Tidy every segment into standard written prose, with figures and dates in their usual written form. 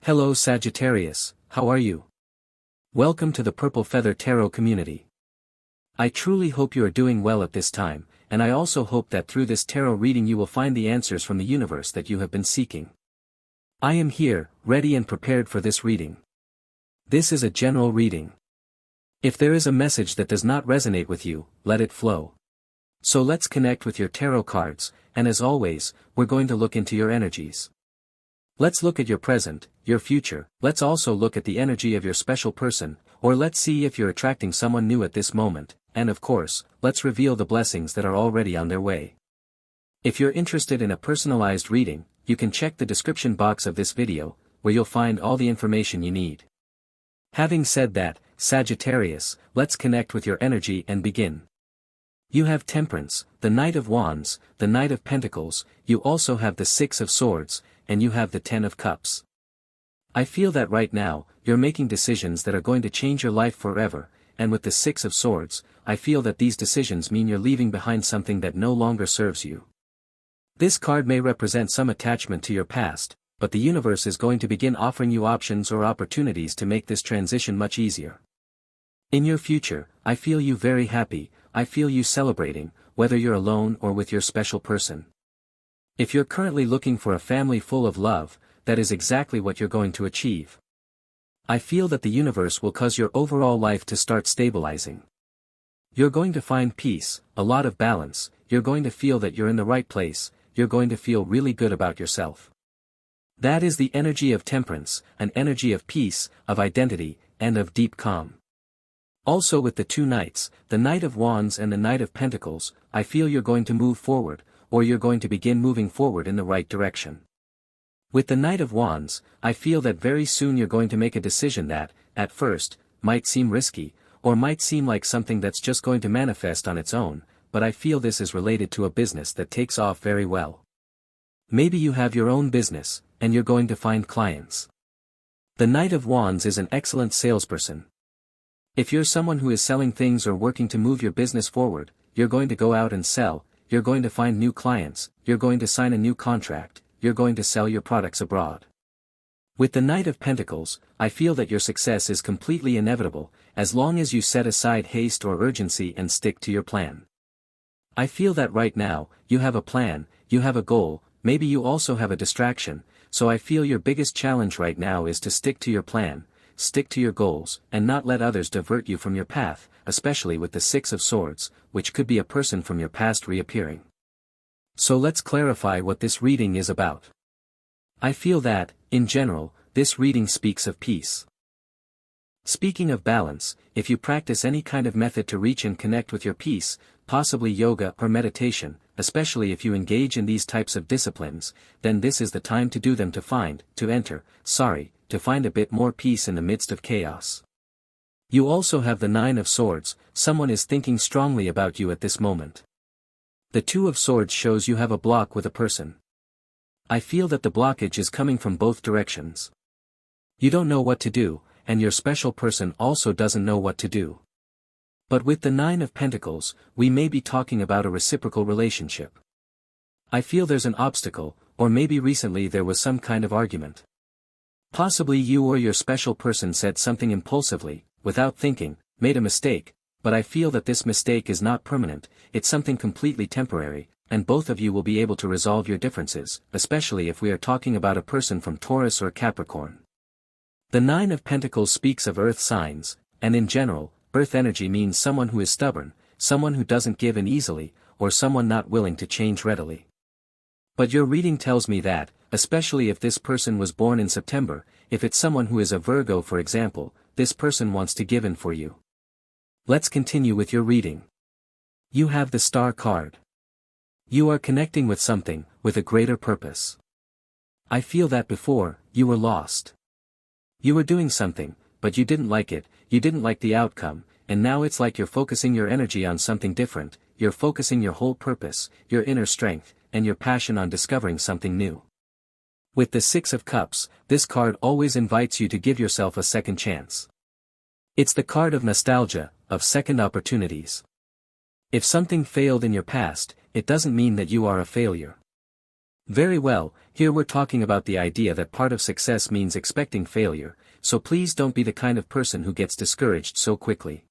Hello Sagittarius, how are you? Welcome to the Purple Feather Tarot community. I truly hope you are doing well at this time, and I also hope that through this tarot reading you will find the answers from the universe that you have been seeking. I am here, ready and prepared for this reading. This is a general reading. If there is a message that does not resonate with you, let it flow. So let's connect with your tarot cards, and as always, we're going to look into your energies. Let's look at your present, your future, let's also look at the energy of your special person, or let's see if you're attracting someone new at this moment, and of course, let's reveal the blessings that are already on their way. If you're interested in a personalized reading, you can check the description box of this video, where you'll find all the information you need. Having said that, Sagittarius, let's connect with your energy and begin. You have Temperance, the Knight of Wands, the Knight of Pentacles, you also have the Six of Swords, and you have the Ten of Cups. I feel that right now, you're making decisions that are going to change your life forever, and with the Six of Swords, I feel that these decisions mean you're leaving behind something that no longer serves you. This card may represent some attachment to your past, but the universe is going to begin offering you options or opportunities to make this transition much easier. In your future, I feel you very happy, I feel you celebrating, whether you're alone or with your special person. If you're currently looking for a family full of love, that is exactly what you're going to achieve. I feel that the universe will cause your overall life to start stabilizing. You're going to find peace, a lot of balance, you're going to feel that you're in the right place, you're going to feel really good about yourself. That is the energy of temperance, an energy of peace, of identity, and of deep calm. Also with the two knights, the Knight of Wands and the Knight of Pentacles, I feel you're going to move forward, or you're going to begin moving forward in the right direction. With the Knight of Wands, I feel that very soon you're going to make a decision that, at first, might seem risky, or might seem like something that's just going to manifest on its own, but I feel this is related to a business that takes off very well. Maybe you have your own business, and you're going to find clients. The Knight of Wands is an excellent salesperson. If you're someone who is selling things or working to move your business forward, you're going to go out and sell, you're going to find new clients, you're going to sign a new contract, you're going to sell your products abroad. With the Knight of Pentacles, I feel that your success is completely inevitable, as long as you set aside haste or urgency and stick to your plan. I feel that right now, you have a plan, you have a goal, maybe you also have a distraction, so I feel your biggest challenge right now is to stick to your plan, stick to your goals, and not let others divert you from your path, especially with the Six of Swords, which could be a person from your past reappearing. So let's clarify what this reading is about. I feel that, in general, this reading speaks of peace. Speaking of balance, if you practice any kind of method to reach and connect with your peace, possibly yoga or meditation, especially if you engage in these types of disciplines, then this is the time to do them to find a bit more peace in the midst of chaos. You also have the Nine of Swords, someone is thinking strongly about you at this moment. The Two of Swords shows you have a block with a person. I feel that the blockage is coming from both directions. You don't know what to do, and your special person also doesn't know what to do. But with the Nine of Pentacles, we may be talking about a reciprocal relationship. I feel there's an obstacle, or maybe recently there was some kind of argument. Possibly you or your special person said something impulsively, without thinking, made a mistake, but I feel that this mistake is not permanent, it's something completely temporary, and both of you will be able to resolve your differences, especially if we are talking about a person from Taurus or Capricorn. The Nine of Pentacles speaks of earth signs, and in general, earth energy means someone who is stubborn, someone who doesn't give in easily, or someone not willing to change readily. But your reading tells me that, especially if this person was born in September, if it's someone who is a Virgo for example, this person wants to give in for you. Let's continue with your reading. You have the Star card. You are connecting with something, with a greater purpose. I feel that before, you were lost. You were doing something, but you didn't like it, you didn't like the outcome, and now it's like you're focusing your energy on something different, you're focusing your whole purpose, your inner strength, and your passion on discovering something new. With the Six of Cups, this card always invites you to give yourself a second chance. It's the card of nostalgia, of second opportunities. If something failed in your past, it doesn't mean that you are a failure. Very well, here we're talking about the idea that part of success means expecting failure, so please don't be the kind of person who gets discouraged so quickly.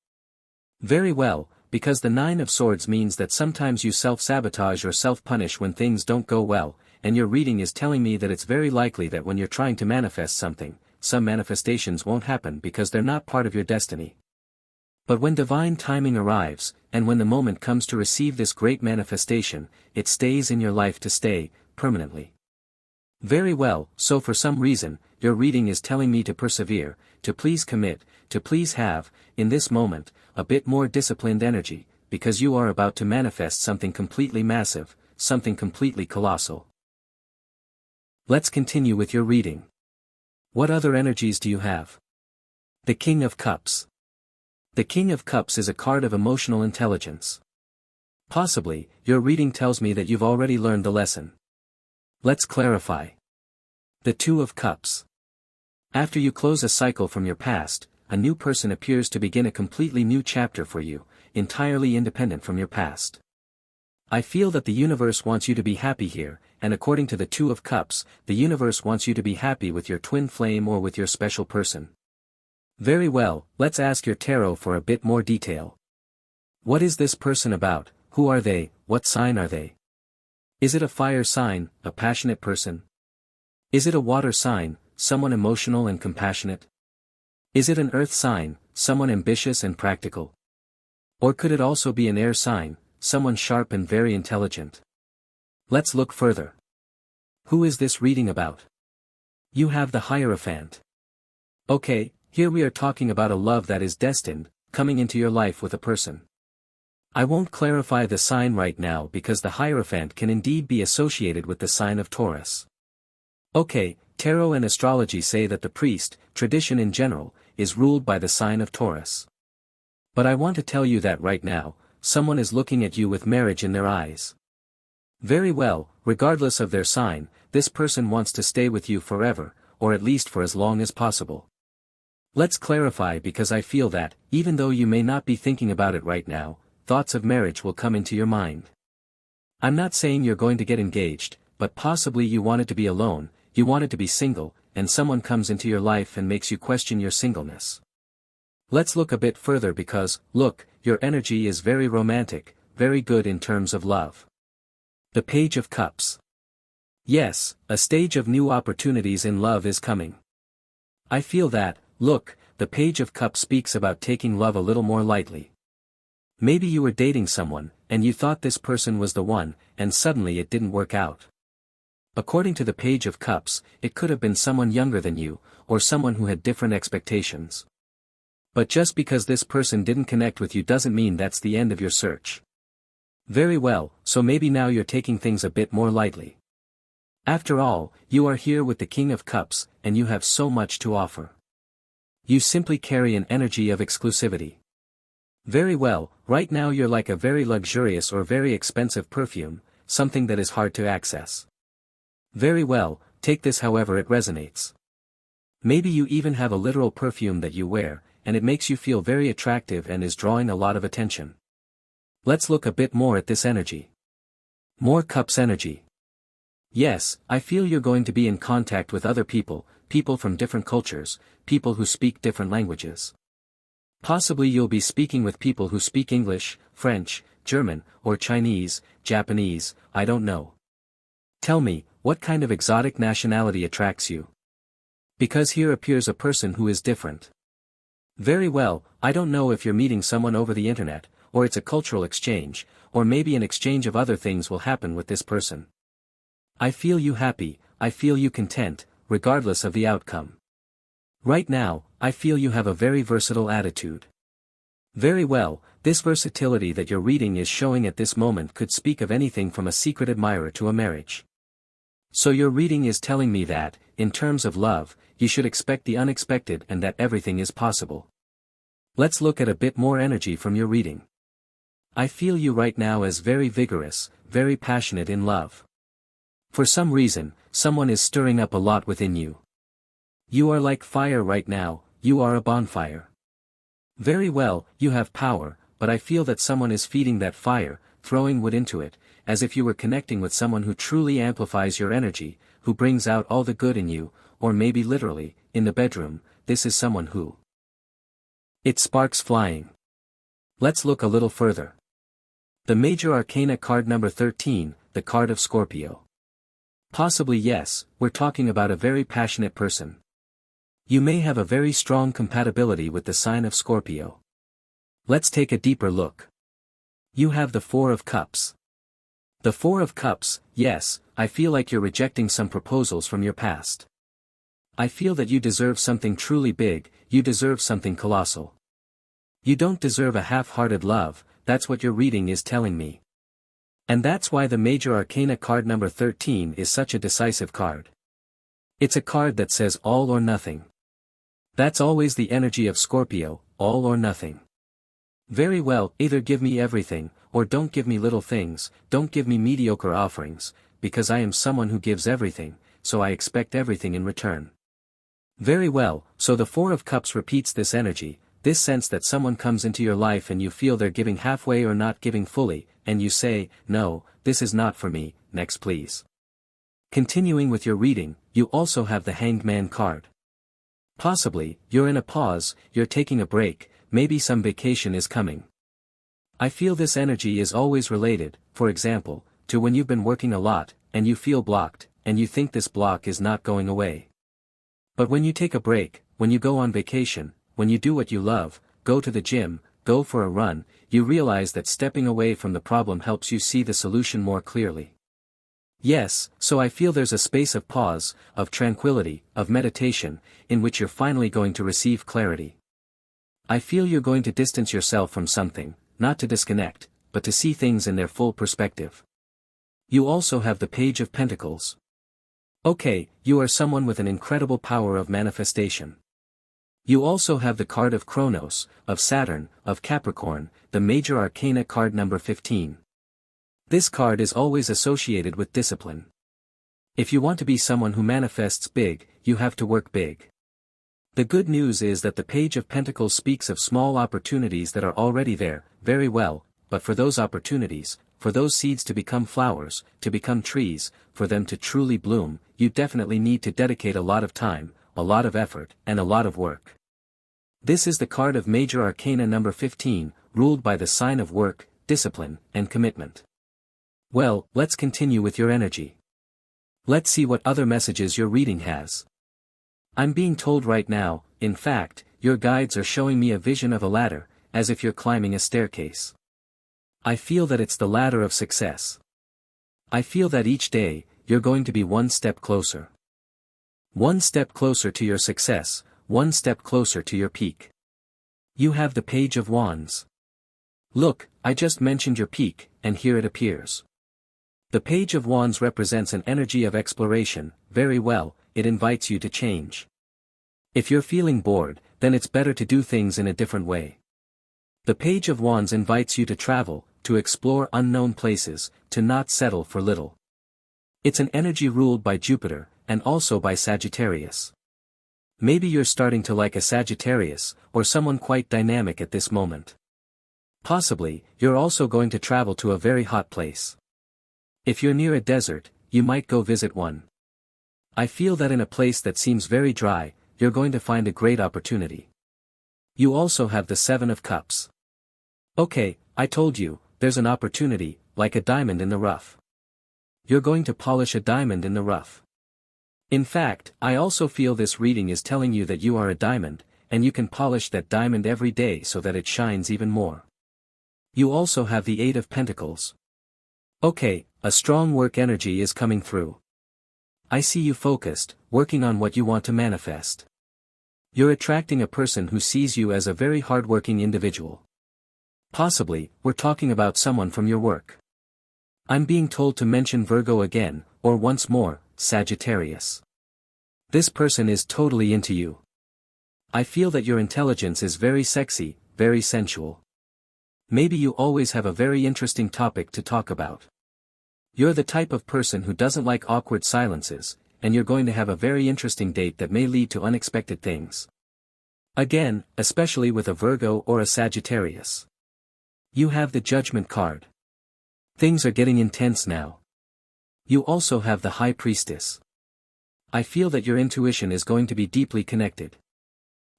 Very well, because the Nine of Swords means that sometimes you self-sabotage or self-punish when things don't go well, and your reading is telling me that it's very likely that when you're trying to manifest something, some manifestations won't happen because they're not part of your destiny. But when divine timing arrives, and when the moment comes to receive this great manifestation, it stays in your life to stay, permanently. Very well, so for some reason, your reading is telling me to persevere, to please commit, to please have, in this moment, a bit more disciplined energy, because you are about to manifest something completely massive, something completely colossal. Let's continue with your reading. What other energies do you have? The King of Cups. The King of Cups is a card of emotional intelligence. Possibly, your reading tells me that you've already learned the lesson. Let's clarify. The Two of Cups. After you close a cycle from your past, a new person appears to begin a completely new chapter for you, entirely independent from your past. I feel that the universe wants you to be happy here, and according to the Two of Cups, the universe wants you to be happy with your twin flame or with your special person. Very well, let's ask your tarot for a bit more detail. What is this person about? Who are they? What sign are they? Is it a fire sign, a passionate person? Is it a water sign, someone emotional and compassionate? Is it an earth sign, someone ambitious and practical? Or could it also be an air sign, someone sharp and very intelligent? Let's look further. Who is this reading about? You have the Hierophant. Okay, here we are talking about a love that is destined, coming into your life with a person. I won't clarify the sign right now because the Hierophant can indeed be associated with the sign of Taurus. Okay, tarot and astrology say that the priest, tradition in general, is ruled by the sign of Taurus. But I want to tell you that right now, someone is looking at you with marriage in their eyes. Very well, regardless of their sign, this person wants to stay with you forever, or at least for as long as possible. Let's clarify because I feel that, even though you may not be thinking about it right now, thoughts of marriage will come into your mind. I'm not saying you're going to get engaged, but possibly you wanted to be alone, you wanted to be single, and someone comes into your life and makes you question your singleness. Let's look a bit further because, look, your energy is very romantic, very good in terms of love. The Page of Cups. Yes, a stage of new opportunities in love is coming. I feel that, look, the Page of Cups speaks about taking love a little more lightly. Maybe you were dating someone, and you thought this person was the one, and suddenly it didn't work out. According to the Page of Cups, it could have been someone younger than you, or someone who had different expectations. But just because this person didn't connect with you doesn't mean that's the end of your search. Very well, so maybe now you're taking things a bit more lightly. After all, you are here with the King of Cups, and you have so much to offer. You simply carry an energy of exclusivity. Very well, right now you're like a very luxurious or very expensive perfume, something that is hard to access. Very well, take this however it resonates. Maybe you even have a literal perfume that you wear, and it makes you feel very attractive and is drawing a lot of attention. Let's look a bit more at this energy. More Cups energy. Yes, I feel you're going to be in contact with other people, people from different cultures, people who speak different languages. Possibly you'll be speaking with people who speak English, French, German, or Chinese, Japanese, I don't know. Tell me, what kind of exotic nationality attracts you? Because here appears a person who is different. Very well, I don't know if you're meeting someone over the internet, or it's a cultural exchange, or maybe an exchange of other things will happen with this person. I feel you happy, I feel you content, regardless of the outcome. Right now, I feel you have a very versatile attitude. Very well, this versatility that you're reading is showing at this moment could speak of anything from a secret admirer to a marriage. So your reading is telling me that, in terms of love, you should expect the unexpected and that everything is possible. Let's look at a bit more energy from your reading. I feel you right now as very vigorous, very passionate in love. For some reason, someone is stirring up a lot within you. You are like fire right now, you are a bonfire. Very well, you have power, but I feel that someone is feeding that fire, throwing wood into it, as if you were connecting with someone who truly amplifies your energy, who brings out all the good in you, or maybe literally, in the bedroom, this is someone who. It sparks flying. Let's look a little further. The Major Arcana card number 13, the card of Scorpio. Possibly yes, we're talking about a very passionate person. You may have a very strong compatibility with the sign of Scorpio. Let's take a deeper look. You have the Four of Cups. The Four of Cups, yes, I feel like you're rejecting some proposals from your past. I feel that you deserve something truly big, you deserve something colossal. You don't deserve a half-hearted love, that's what your reading is telling me. And that's why the Major Arcana card number 13 is such a decisive card. It's a card that says all or nothing. That's always the energy of Scorpio, all or nothing. Very well, either give me everything, or don't give me little things, don't give me mediocre offerings, because I am someone who gives everything, so I expect everything in return. Very well, so the Four of Cups repeats this energy, this sense that someone comes into your life and you feel they're giving halfway or not giving fully, and you say, no, this is not for me, next please. Continuing with your reading, you also have the Hanged Man card. Possibly, you're in a pause, you're taking a break, maybe some vacation is coming. I feel this energy is always related, for example, to when you've been working a lot, and you feel blocked, and you think this block is not going away. But when you take a break, when you go on vacation, when you do what you love, go to the gym, go for a run, you realize that stepping away from the problem helps you see the solution more clearly. Yes, so I feel there's a space of pause, of tranquility, of meditation, in which you're finally going to receive clarity. I feel you're going to distance yourself from something, not to disconnect, but to see things in their full perspective. You also have the Page of Pentacles. Okay, you are someone with an incredible power of manifestation. You also have the card of Kronos, of Saturn, of Capricorn, the Major Arcana card number 15. This card is always associated with discipline. If you want to be someone who manifests big, you have to work big. The good news is that the Page of Pentacles speaks of small opportunities that are already there, very well, but for those opportunities, for those seeds to become flowers, to become trees, for them to truly bloom, you definitely need to dedicate a lot of time, a lot of effort, and a lot of work. This is the card of Major Arcana number 15, ruled by the sign of work, discipline, and commitment. Well, let's continue with your energy. Let's see what other messages your reading has. I'm being told right now, in fact, your guides are showing me a vision of a ladder, as if you're climbing a staircase. I feel that it's the ladder of success. I feel that each day, you're going to be one step closer. One step closer to your success, one step closer to your peak. You have the Page of Wands. Look, I just mentioned your peak, and here it appears. The Page of Wands represents an energy of exploration, very well, it invites you to change. If you're feeling bored, then it's better to do things in a different way. The Page of Wands invites you to travel, to explore unknown places, to not settle for little. It's an energy ruled by Jupiter, and also by Sagittarius. Maybe you're starting to like a Sagittarius, or someone quite dynamic at this moment. Possibly, you're also going to travel to a very hot place. If you're near a desert, you might go visit one. I feel that in a place that seems very dry, you're going to find a great opportunity. You also have the Seven of Cups. Okay, I told you, there's an opportunity, like a diamond in the rough. You're going to polish a diamond in the rough. In fact, I also feel this reading is telling you that you are a diamond, and you can polish that diamond every day so that it shines even more. You also have the Eight of Pentacles. Okay, a strong work energy is coming through. I see you focused, working on what you want to manifest. You're attracting a person who sees you as a very hardworking individual. Possibly, we're talking about someone from your work. I'm being told to mention Virgo again, or once more, Sagittarius. This person is totally into you. I feel that your intelligence is very sexy, very sensual. Maybe you always have a very interesting topic to talk about. You're the type of person who doesn't like awkward silences, and you're going to have a very interesting date that may lead to unexpected things. Again, especially with a Virgo or a Sagittarius. You have the Judgment card. Things are getting intense now. You also have the High Priestess. I feel that your intuition is going to be deeply connected.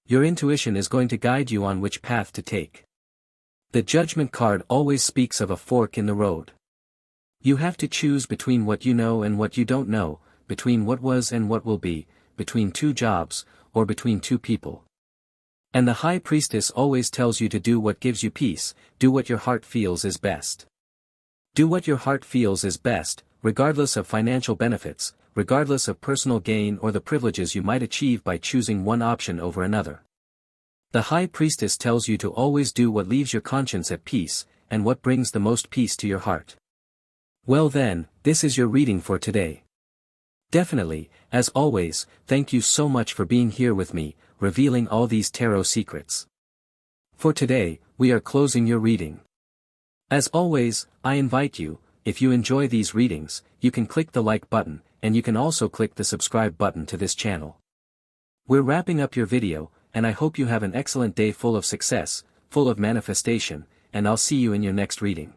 Your intuition is going to guide you on which path to take. The Judgment card always speaks of a fork in the road. You have to choose between what you know and what you don't know, between what was and what will be, between two jobs, or between two people. And the High Priestess always tells you to do what gives you peace, do what your heart feels is best. Do what your heart feels is best, regardless of financial benefits, regardless of personal gain or the privileges you might achieve by choosing one option over another. The High Priestess tells you to always do what leaves your conscience at peace, and what brings the most peace to your heart. Well then, this is your reading for today. Definitely, as always, thank you so much for being here with me, revealing all these tarot secrets. For today, we are closing your reading. As always, I invite you, if you enjoy these readings, you can click the like button, and you can also click the subscribe button to this channel. We're wrapping up your video, and I hope you have an excellent day full of success, full of manifestation, and I'll see you in your next reading.